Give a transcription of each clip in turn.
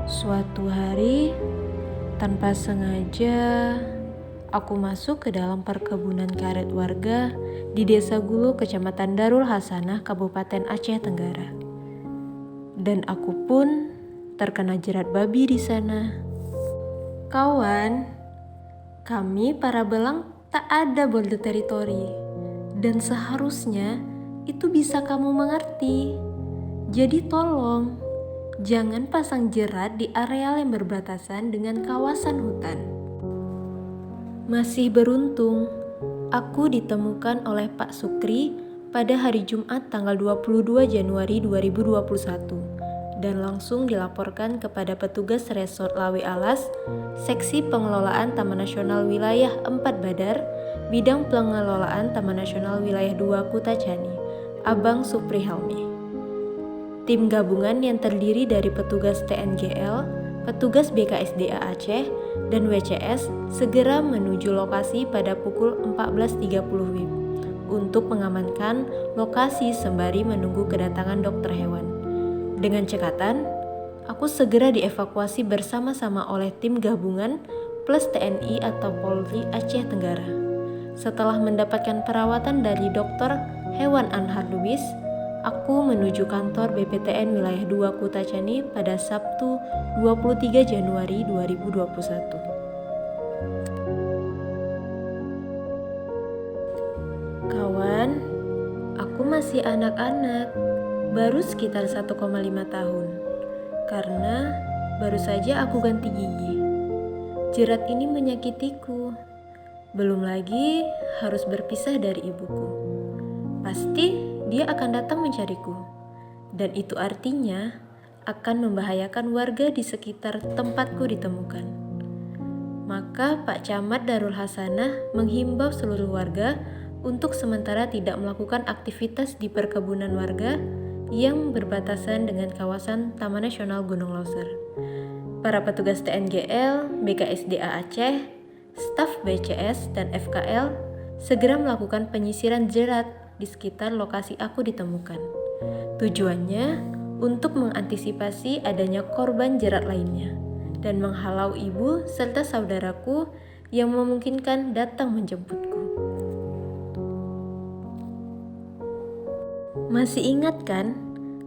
Suatu hari, tanpa sengaja, aku masuk ke dalam perkebunan karet warga di Desa Gulu, Kecamatan Darul Hasanah, Kabupaten Aceh Tenggara. Dan aku pun terkena jerat babi di sana. Kawan, kami para belang tak ada border teritori. Dan seharusnya itu bisa kamu mengerti. Jadi tolong, jangan pasang jerat di areal yang berbatasan dengan kawasan hutan. Masih beruntung, aku ditemukan oleh Pak Sukri pada hari Jumat tanggal 22 Januari 2021 dan langsung dilaporkan kepada petugas Resort Lawe Alas, Seksi Pengelolaan Taman Nasional Wilayah 4 Badar, Bidang Pengelolaan Taman Nasional Wilayah 2 Kutacani, Abang Supri Helmi. Tim gabungan yang terdiri dari petugas TNGL, petugas BKSDA Aceh, dan WCS segera menuju lokasi pada pukul 14.30 WIB untuk mengamankan lokasi sembari menunggu kedatangan dokter hewan. Dengan cekatan, aku segera dievakuasi bersama-sama oleh tim gabungan plus TNI atau Polri Aceh Tenggara. Setelah mendapatkan perawatan dari dokter hewan Anhar Lubis, aku menuju kantor BPTN Wilayah 2 Kutacani pada Sabtu 23 Januari 2021. Kawan, aku masih anak-anak, baru sekitar 1,5 tahun, karena baru saja aku ganti gigi. Jerat ini menyakitiku, belum lagi harus berpisah dari ibuku. Pasti dia akan datang mencariku, dan itu artinya akan membahayakan warga di sekitar tempatku ditemukan. Maka Pak Camat Darul Hasanah menghimbau seluruh warga untuk sementara tidak melakukan aktivitas di perkebunan warga yang berbatasan dengan kawasan Taman Nasional Gunung Loser. Para petugas TNGL, BKSDA Aceh, staf BCS, dan FKL segera melakukan penyisiran jerat di sekitar lokasi aku ditemukan. Tujuannya untuk mengantisipasi adanya korban jerat lainnya dan menghalau ibu serta saudaraku yang memungkinkan datang menjemputku. Masih ingat kan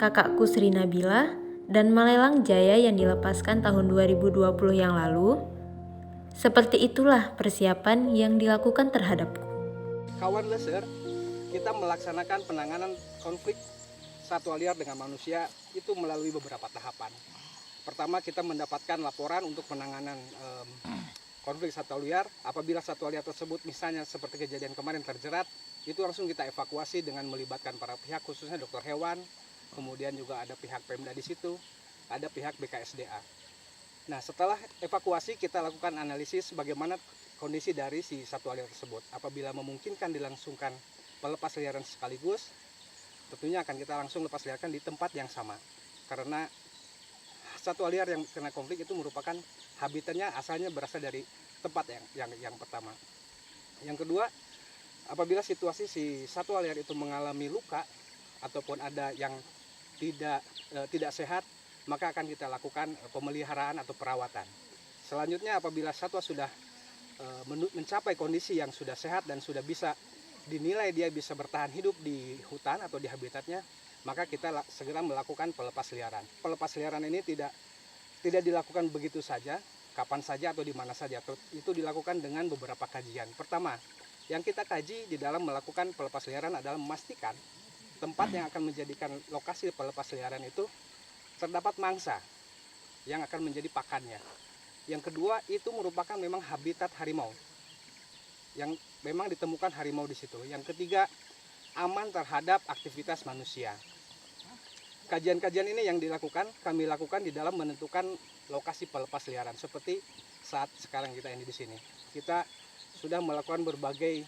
kakakku Sri Nabila dan Malelang Jaya yang dilepaskan tahun 2020 yang lalu? Seperti itulah persiapan yang dilakukan terhadapku. Kawan Leser, kita melaksanakan penanganan konflik satwa liar dengan manusia itu melalui beberapa tahapan. Pertama, kita mendapatkan laporan untuk penanganan konflik satwa liar. Apabila satwa liar tersebut misalnya seperti kejadian kemarin terjerat, itu langsung kita evakuasi dengan melibatkan para pihak, khususnya dokter hewan, kemudian juga ada pihak Pemda di situ, ada pihak BKSDA. Nah, setelah evakuasi kita lakukan analisis bagaimana kondisi dari si satwa liar tersebut. Apabila memungkinkan dilangsungkan pelepas liaran sekaligus, tentunya akan kita langsung lepas liarkan di tempat yang sama. Karena satwa liar yang kena konflik itu merupakan habitatnya asalnya berasal dari tempat yang pertama. Yang kedua, apabila situasi si satwa liar itu mengalami luka ataupun ada yang tidak sehat, maka akan kita lakukan pemeliharaan atau perawatan. Selanjutnya, apabila satwa sudah mencapai kondisi yang sudah sehat dan sudah bisa dinilai dia bisa bertahan hidup di hutan atau di habitatnya, maka kita segera melakukan pelepas liaran. Pelepas liaran ini tidak dilakukan begitu saja, kapan saja atau di mana saja. Itu dilakukan dengan beberapa kajian. Pertama, yang kita kaji di dalam melakukan pelepas liaran adalah memastikan tempat yang akan menjadikan lokasi pelepas liaran itu terdapat mangsa yang akan menjadi pakannya. Yang kedua, itu merupakan memang habitat harimau. yang memang ditemukan harimau di situ. Yang ketiga, aman terhadap aktivitas manusia. Kajian-kajian ini yang kami lakukan di dalam menentukan lokasi pelepas liaran. Seperti saat sekarang kita ini di sini, kita sudah melakukan berbagai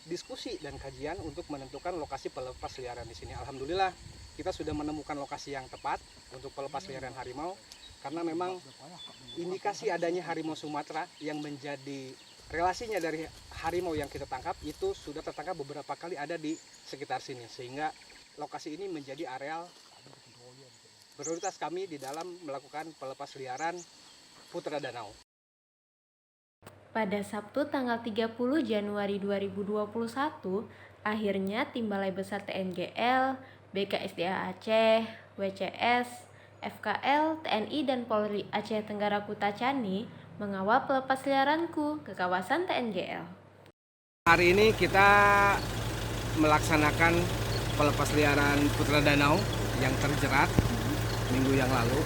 diskusi dan kajian untuk menentukan lokasi pelepas liaran di sini. Alhamdulillah kita sudah menemukan lokasi yang tepat untuk pelepas liaran harimau, karena memang indikasi adanya harimau Sumatera yang menjadi relasinya dari harimau yang kita tangkap itu sudah tertangkap beberapa kali ada di sekitar sini, sehingga lokasi ini menjadi areal prioritas kami di dalam melakukan pelepas liaran Putra Danau. Pada Sabtu tanggal 30 Januari 2021, akhirnya Tim Balai Besar TNGL, BKSDA Aceh, WCS, FKL, TNI, dan Polri Aceh Tenggara Kutacani mengawal pelepas liaranku ke kawasan TNGL. Hari ini kita melaksanakan pelepas liaran Putra Danau yang terjerat minggu yang lalu.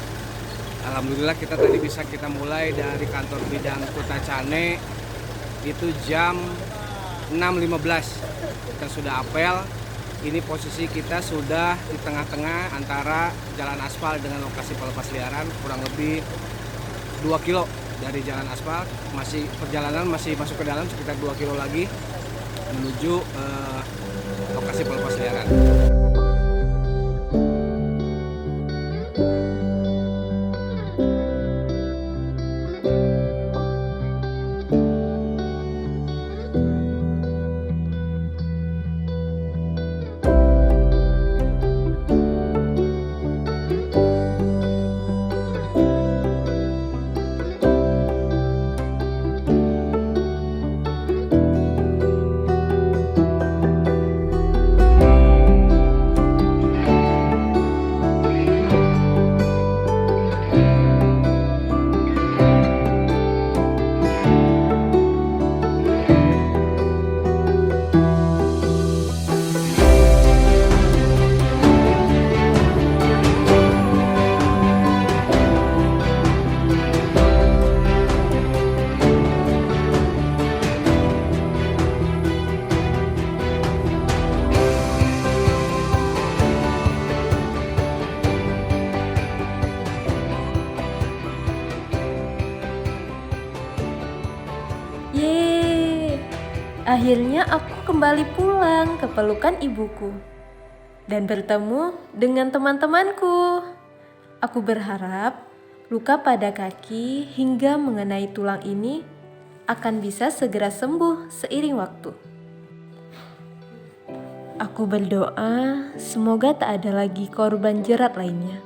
Alhamdulillah kita tadi bisa kita mulai dari kantor bidang Kutacane itu jam 6.15. Kita sudah apel. Ini posisi kita sudah di tengah-tengah antara jalan aspal dengan lokasi pelepas liaran, kurang lebih 2 kilo dari jalan aspal. Perjalanan masih masuk ke dalam sekitar 2 kilo lagi menuju lokasi pelepas liaran. Yeay, akhirnya aku kembali pulang ke pelukan ibuku dan bertemu dengan teman-temanku. Aku berharap luka pada kaki hingga mengenai tulang ini akan bisa segera sembuh seiring waktu. Aku berdoa semoga tak ada lagi korban jerat lainnya,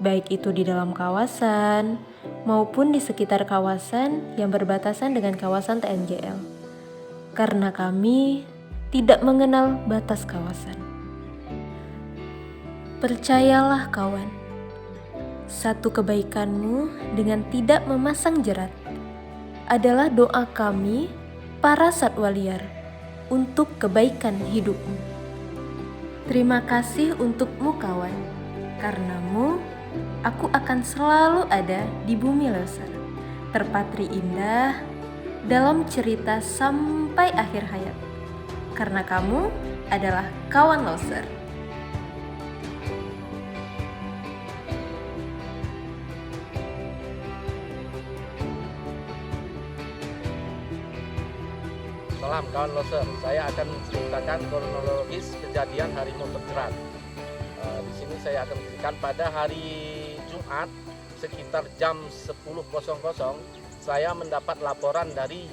baik itu di dalam kawasan maupun di sekitar kawasan yang berbatasan dengan kawasan TNGL, karena kami tidak mengenal batas kawasan. Percayalah kawan, satu kebaikanmu dengan tidak memasang jerat adalah doa kami para satwa liar untuk kebaikan hidupmu. Terima kasih untukmu kawan, karenamu aku akan selalu ada di bumi Loser, terpatri indah dalam cerita sampai akhir hayat, karena kamu adalah kawan Loser. Salam kawan Loser, saya akan menceritakan kronologis kejadian harimau terjerat. Di sini saya akan menceritakan pada hari Jumat sekitar jam 10.00 saya mendapat laporan dari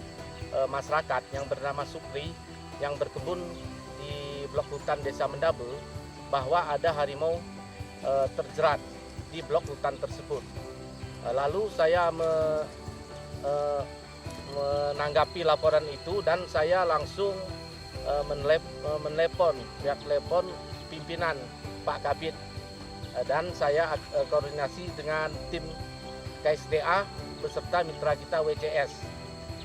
masyarakat yang bernama Supri yang berkebun di blok hutan Desa Mendabel bahwa ada harimau terjerat di blok hutan tersebut. Lalu saya menanggapi laporan itu dan saya langsung menelepon pihak telepon pimpinan Pak Kabid dan saya koordinasi dengan tim KSDA beserta mitra kita WCS.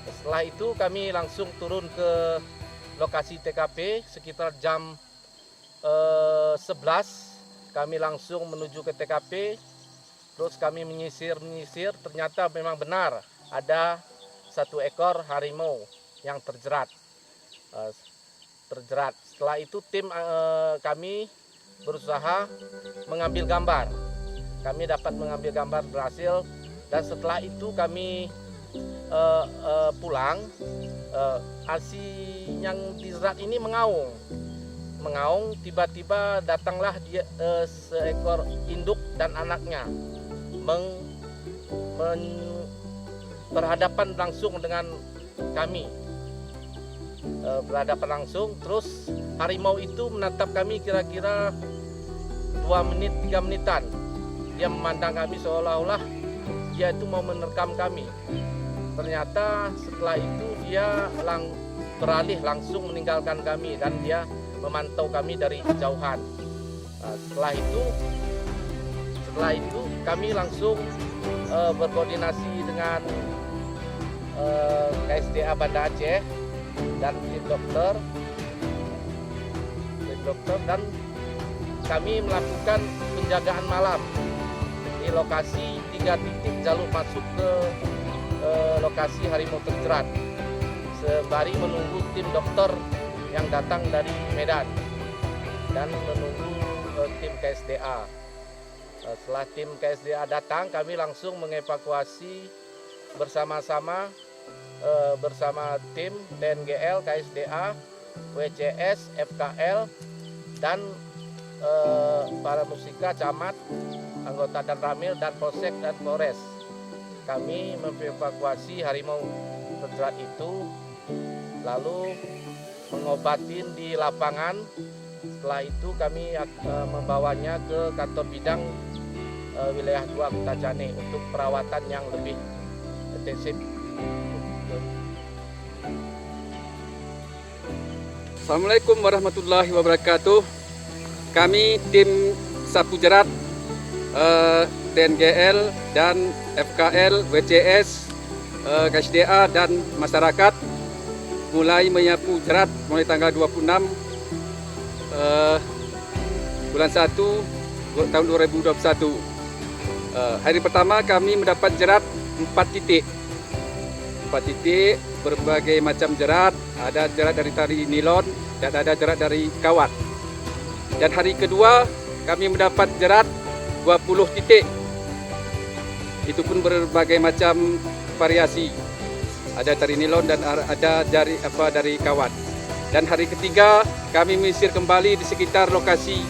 Setelah itu kami langsung turun ke lokasi TKP sekitar jam 11. Kami langsung menuju ke TKP, terus kami menyisir, ternyata memang benar ada satu ekor harimau yang terjerat. Setelah itu tim kami berusaha mengambil gambar. Kami dapat mengambil gambar berhasil, dan setelah itu kami pulang. Asi yang dijerat ini mengaung. Tiba-tiba datanglah dia seekor induk dan anaknya berhadapan langsung dengan kami. Berhadapan langsung, terus harimau itu menatap kami kira-kira 2 menit 3 menitan. Dia memandang kami seolah-olah dia itu mau menerkam kami. Ternyata setelah itu dia beralih langsung meninggalkan kami, dan dia memantau kami dari kejauhan. Setelah itu kami langsung berkoordinasi dengan KSDA Banda Aceh dan tim dokter, dan kami melakukan penjagaan malam di lokasi 3 titik jalur masuk ke lokasi harimau terjerat, sembari menunggu tim dokter yang datang dari Medan dan menunggu tim KSDA. Setelah tim KSDA datang, kami langsung mengevakuasi bersama-sama bersama tim TNGL, KSDA, WCS, FKL, dan para musika, camat, anggota dan ramil, dan polsek dan polres. Kami mengevakuasi harimau terjerat itu, lalu mengobatin di lapangan. Setelah itu kami membawanya ke kantor bidang wilayah 2 Kutacane untuk perawatan yang lebih intensif. Assalamualaikum warahmatullahi wabarakatuh. Kami tim sapu jerat TNGL dan FKL, WCS, KSDA dan masyarakat mulai menyapu jerat mulai tanggal 26 bulan 1 tahun 2021. Hari pertama kami mendapat jerat 4 titik. 4 titik berbagai macam jerat, ada jerat dari tali nilon dan ada jerat dari kawat. Dan hari kedua kami mendapat jerat 20 titik. Itu pun berbagai macam variasi. Ada dari nilon dan ada dari kawat. Dan hari ketiga kami menyisir kembali di sekitar lokasi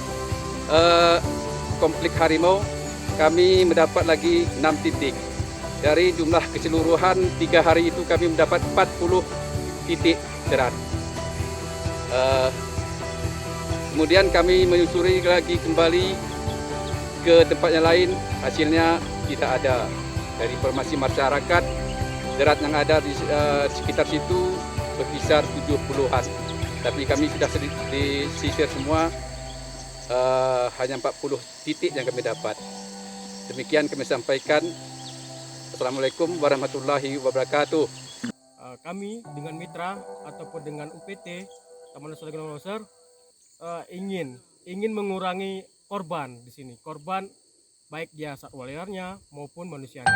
konflik harimau. Kami mendapat lagi 6 titik. Dari jumlah keseluruhan 3 hari itu kami mendapat 40 titik jerat. Kemudian kami menyusuri lagi kembali ke tempat yang lain, hasilnya tidak ada. Dari informasi masyarakat, jerat yang ada di sekitar situ berkisar 70-an. Tapi kami sudah disisir semua, hanya 40 titik yang kami dapat. Demikian kami sampaikan. Assalamualaikum warahmatullahi wabarakatuh. Kami dengan mitra ataupun dengan UPT Taman Nasional Gunung Leuser ingin mengurangi korban di sini, korban baik dia satwa liarnya maupun manusianya.